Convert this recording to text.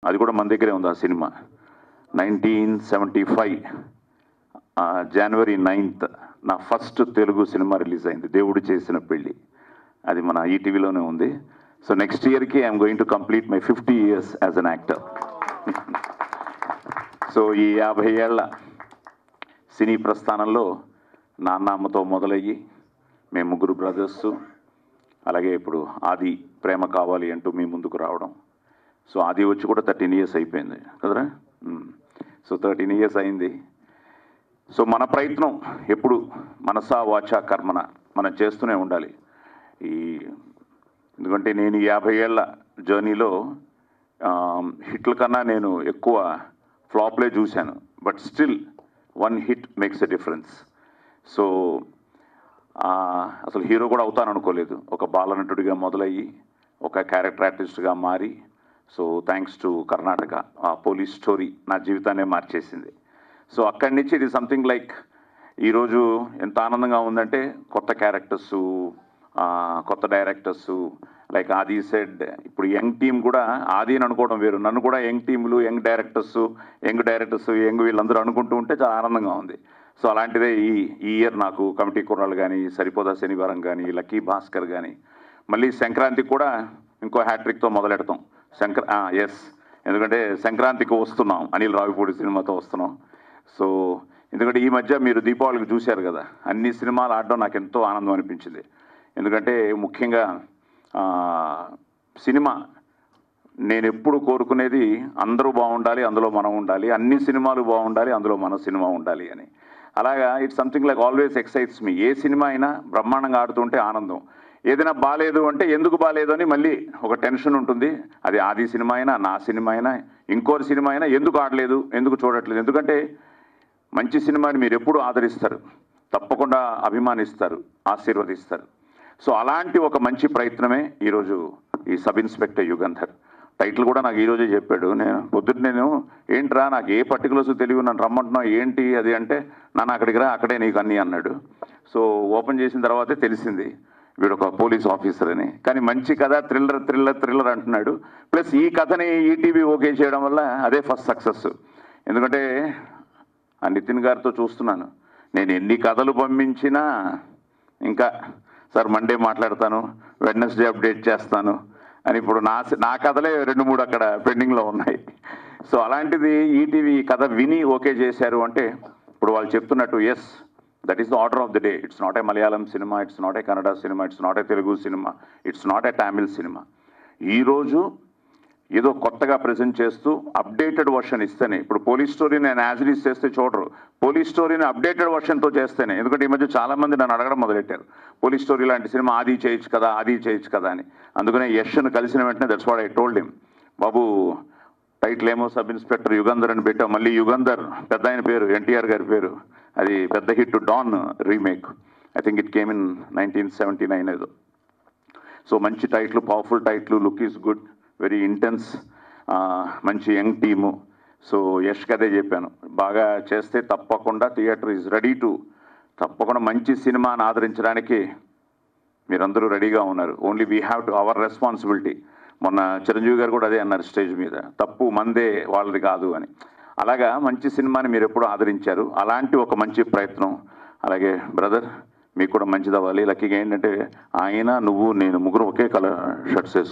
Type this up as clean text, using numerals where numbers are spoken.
అది కూడా మన దగ్గరే ఉంది ఆ సినిమా. 1975 జనవరి 9th నా ఫస్ట్ తెలుగు సినిమా రిలీజ్ అయింది, దేవుడు చేసిన పెళ్ళి. అది మన ఈటీవీలోనే ఉంది. సో నెక్స్ట్ ఇయర్కి I'm going to complete my 50 years as an actor. So ఈ 50 ఏళ్ల సినీ ప్రస్థానంలో నాన్నమ్మతో మొదలయ్యి మేము ముగ్గురు బ్రదర్స్, అలాగే ఇప్పుడు ఆది ప్రేమ కావాలి అంటూ మీ ముందుకు రావడం. సో ఆది వచ్చి కూడా 13 years అయిపోయింది కదరా. సో 13 years అయింది. సో మన ప్రయత్నం ఎప్పుడు మనసా వాచా కర్మన మనం చేస్తూనే ఉండాలి. ఎందుకంటే నేను 50 ఏళ్ల జర్నీలో హిట్ల కన్నా నేను ఎక్కువ ఫ్లాప్లే చూశాను. But still 1 hit makes a difference. So అసలు హీరో కూడా అవుతాను అనుకోలేదు. ఒక బాలనటుడిగా మొదలయ్యి ఒక క్యారెక్టర్ ఆర్టిస్ట్గా మారి, సో థ్యాంక్స్ టు కర్ణాటక ఆ పోలీస్ స్టోరీ నా జీవితాన్నే మార్చేసింది. సో అక్కడి నుంచి ఇది సంథింగ్ లైక్ ఈరోజు ఎంత ఆనందంగా ఉందంటే కొత్త క్యారెక్టర్స్, కొత్త డైరెక్టర్స్ లైక్ ఆది సెడ్, ఇప్పుడు యంగ్ టీం కూడా ఆది అని అనుకోవడం వేరు, నన్ను కూడా యంగ్ టీములు, యంగ్ డైరెక్టర్స్ వీళ్ళందరూ అనుకుంటూ ఉంటే చాలా ఆనందంగా ఉంది. సో అలాంటిదే ఈ ఇయర్ నాకు కమిటీ కుర్రాలు కానీ, సరిపోదా శనివారం కానీ, లక్కీ భాస్కర్ కానీ, మళ్ళీ సంక్రాంతికి కూడా ఇంకో హ్యాట్రిక్తో మొదలెడతాం. ఎస్, ఎందుకంటే సంక్రాంతికి వస్తున్నాం, అనిల్ రావిపూడి సినిమాతో వస్తున్నాం. సో ఎందుకంటే ఈ మధ్య మీరు దీపావళికి చూశారు కదా, అన్ని సినిమాలు ఆడడం నాకు ఎంతో ఆనందం అనిపించింది. ఎందుకంటే ముఖ్యంగా సినిమా నేను ఎప్పుడు కోరుకునేది అందరూ బాగుండాలి, అందులో మనం ఉండాలి, అన్ని సినిమాలు బాగుండాలి, అందులో మన సినిమా ఉండాలి అని. అలాగా it's something like always excites me. A cinema అయినా బ్రహ్మాండంగా ఆడుతుంటే ఆనందం, ఏదైనా బాగాలేదు అంటే ఎందుకు బాగాలేదు అని మళ్ళీ ఒక టెన్షన్ ఉంటుంది. అది ఆది సినిమా అయినా, నా సినిమా అయినా, ఇంకోరి సినిమా అయినా ఎందుకు ఆడలేదు, ఎందుకు చూడట్లేదు. ఎందుకంటే మంచి సినిమాని మీరు ఎప్పుడు ఆదరిస్తారు, తప్పకుండా అభిమానిస్తారు, ఆశీర్వదిస్తారు. సో అలాంటి ఒక మంచి ప్రయత్నమే ఈరోజు ఈ సబ్ ఇన్స్పెక్టర్ యుగంధర్. టైటిల్ కూడా నాకు ఈరోజే చెప్పాడు. నేను ఏంట్రా నాకు ఏ పర్టికులర్స్ తెలియదు, నన్ను రమ్మంటున్నావు ఏంటి అది అంటే, నన్ను అక్కడికి రా, అక్కడే నీకు అన్నీ అన్నాడు. సో ఓపెన్ చేసిన తర్వాతే తెలిసింది వీడు ఒక పోలీస్ ఆఫీసర్ అని. కానీ మంచి కథ, థ్రిల్లర్ అంటున్నాడు. ప్లస్ ఈ కథని ఈటీవీ ఓకే చేయడం వల్ల అదే ఫస్ట్ సక్సెస్. ఎందుకంటే ఆ నితిన్ గారితో చూస్తున్నాను, నేను ఎన్ని కథలు పంపించినా ఇంకా సార్ మండే మాట్లాడతాను, వెడ్నెస్డే అప్డేట్ చేస్తాను అని ఇప్పుడు నా కథలే 2-3 అక్కడ పెండింగ్లో ఉన్నాయి. సో అలాంటిది ఈటీవీ కథ విని ఓకే చేశారు అంటే ఇప్పుడు వాళ్ళు చెప్తున్నట్టు yes, that is the order of the day. It's not a Malayalam cinema, it's not a Kannada cinema, it's not a Telugu cinema, it's not a Tamil cinema. ఈరోజు ఏదో కొత్తగా ప్రజెంట్ చేస్తూ అప్డేటెడ్ వర్షన్ ఇస్తేనే, ఇప్పుడు పోలీస్ స్టోరీ నేను యాజ్ ఇట్ ఈస్ చేస్తే చూడరు, police స్టోరీని అప్డేటెడ్ వర్షన్తో చేస్తేనే. ఎందుకంటే ఈ మధ్య చాలామంది నన్ను అడగడం మొదలెట్టారు, పోలీస్ స్టోరీ లాంటి సినిమా ఆది చేయొచ్చు కదా అని. అందుకనే యష్ను కలిసిన వెంటనే that's what I told him, Babu title ఏమో సబ్ ఇన్స్పెక్టర్ యుగంధర్ అని పెట్టాం, మళ్ళీ యుగంధర్ పెద్ద ఆయన పేరు ఎన్టీఆర్ గారి పేరు, అది పెద్ద hit Don remake. I think it came in 1979 ఏదో. సో మంచి title, powerful title, look is good, very intense, మంచి యంగ్ టీము. సో యష్కి అదే చెప్పాను, బాగా చేస్తే తప్పకుండా థియేటర్ ఈజ్ రెడీ టు, తప్పకుండా మంచి సినిమాని ఆదరించడానికి మీరందరూ రెడీగా ఉన్నారు. Only we have to our responsibility. మొన్న చిరంజీవి గారు కూడా అదే అన్నారు స్టేజ్ మీద, తప్పు మందే వాళ్ళది కాదు అని. అలాగా మంచి సినిమాని మీరు ఎప్పుడు ఆదరించారు, అలాంటి ఒక మంచి ప్రయత్నం. అలాగే బ్రదర్ మీకు కూడా మంచిది అవ్వాలి. లక్కీగా ఏంటంటే ఆయన, నువ్వు, నేను ముగ్గురు ఒకే కలర్ షర్ట్స్ వేసుకున్నాం.